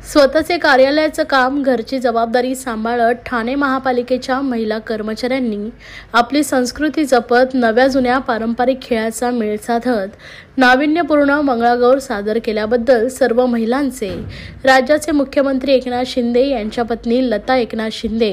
स्वतःचे कार्यालयाचं काम, घरची जबाबदारी सांभाळत ठाणे महापालिकेच्या महिला कर्मचाऱ्यांनी आपली संस्कृती जपत नव्या जुन्या पारंपरिक खेळाचा मेळ साधत नाविन्यपूर्ण मंगळागौर सादर केल्याबद्दल सर्व महिलांचे राज्याचे मुख्यमंत्री एकनाथ शिंदे यांच्या पत्नी लता एकनाथ शिंदे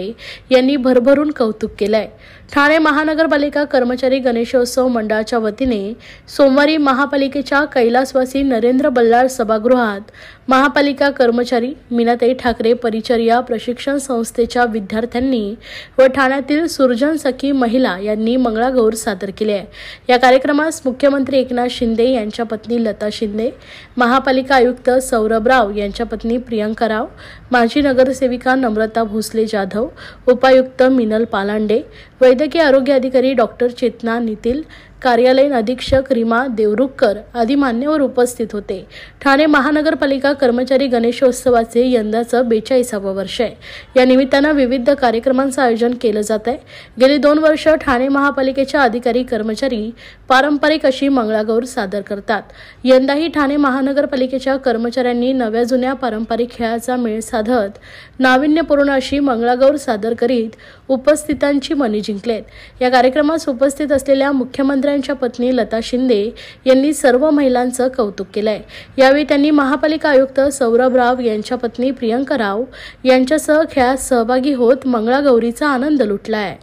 यांनी भरभरून कौतुक केलंय। ठाणे महानगरपालिका कर्मचारी गणेशोत्सव मंडळाच्या वतीने सोमवारी महापालिकेच्या कैलासवासी नरेंद्र बल्लाळ सभागृहात महापालिका कर्मचारी मीनाताई ठाकरे परिचर्या प्रशिक्षण संस्थेच्या विद्यार्थ्यांनी व ठाण्यातील सुरजन सखी महिला यांनी मंगळागौर सादर केले आहे। या कार्यक्रमास मुख्यमंत्री एकनाथ शिंदे यांच्या पत्नी लता शिंदे, महापालिका आयुक्त सौरभ राव यांच्या पत्नी प्रियंका राव, माजी नगरसेविका नम्रता भोसले जाधव, उपायुक्त मिनल पालांडे, वैद्यकीय आरोग्य अधिकारी डॉक्टर चेतना नितिल, कार्यालयीन अधीक्षक रीमा देवरुखकर आदी मान्यवर उपस्थित होते। ठाणे महानगरपालिका कर्मचारी गणेशोत्सवाचे यंदाचं 42वे वर्ष आहे। या निमित्तानं विविध कार्यक्रमांचं आयोजन केलं जात आहे। गेली 2 वर्ष ठाणे महापालिकेच्या अधिकारी कर्मचारी पारंपरिक अशी मंगळागौर सादर करतात। यंदाही ठाणे महानगरपालिकेच्या कर्मचाऱ्यांनी नव्या जुन्या पारंपरिक खेळाचा मेळ साधत नाविन्यपूर्ण अशी मंगळागौर सादर करीत उपस्थितांची मने जिंकलेत। या कार्यक्रमास उपस्थित असलेल्या मुख्यमंत्र्यांच्या पत्नी लता शिंदे यांनी सर्व महिलांचं कौतुक केलंय। यावेळी त्यांनी महापालिका आयुक्त सौरभ राव यांच्या पत्नी प्रियंका राव यांच्यासह खेळात सहभागी होत मंगळागौरीचा आनंद लुटलाय।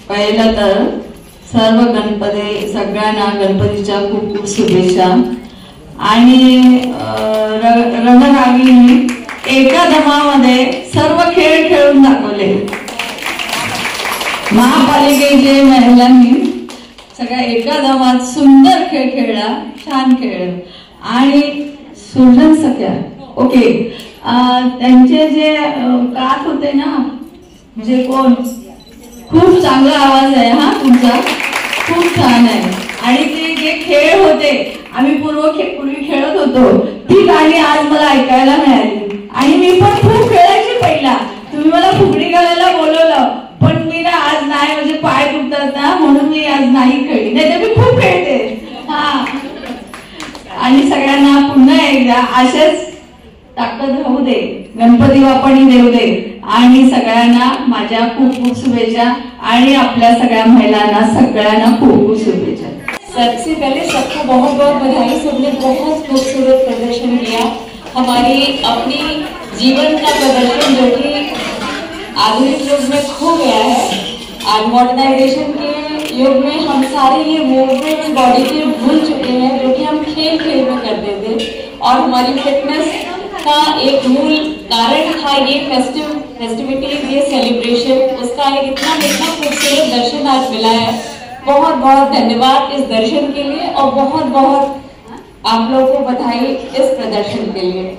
पहिलं तर सर्व सगळ्यांना गणपतीच्या खूप खूप शुभेच्छा। आणि रणरागिणी एका दमामध्ये सर्व खेळ खेळून दाखवले। महापालिकेचे महिलांनी सगळ्या एका दमात सुंदर खेळ खेळला, छान खेळ। आणि सुरजन सख्या ओके त्यांचे जे कात होते ना, म्हणजे कोण खूप चांगला आवाज आहे हा तुमचा, खूप छान आहे। आणि ते जे खेळ होते आम्ही पूर्वी खेळत होतो ती गाणी आज मला ऐकायला मिळाली। आणि मी पण खूप खेळायची पहिला, तुम्ही मला फुगडी घालायला बोलवलं पण मी ना आज नाही, म्हणजे पाय दुखतात ना म्हणून मी आज नाही खेळली, नाही तर मी खूप खेळते हा। आणि सगळ्यांना पुन्हा एकदा अशाच ताकद राहू दे, गणपती बाप्पानी देऊ दे। आणि सगळ्यांना माझ्या खूप खूप शुभेच्छा आणि आपल्या सगळ्या महिलांना सगळ्यांना खूप खूप शुभेच्छा। सबसे पहले सबको बहुत बहुत बधाई। सबने बहुत खूबसूरत प्रदर्शन किया, हमारी अपनी जीवन का प्रदर्शन जो कि आधुनिक युग में खो गया है। आज मॉडर्नाइजेशन के युग में हम सारे ये मूवमेंट बॉडी के भूल चुके हैं जो कि हम खेल खेल में करते थे। और हमारी फिटनेस का एक मूल कारण था ये फेस्टिविटी, ये सेलिब्रेशन, उसका एक इतना खूबसूरत दर्शन आज मिला है। बहुत बहुत धन्यवाद इस दर्शन के लिए और बहुत बहुत आप लोगों को बधाई इस प्रदर्शन के लिए।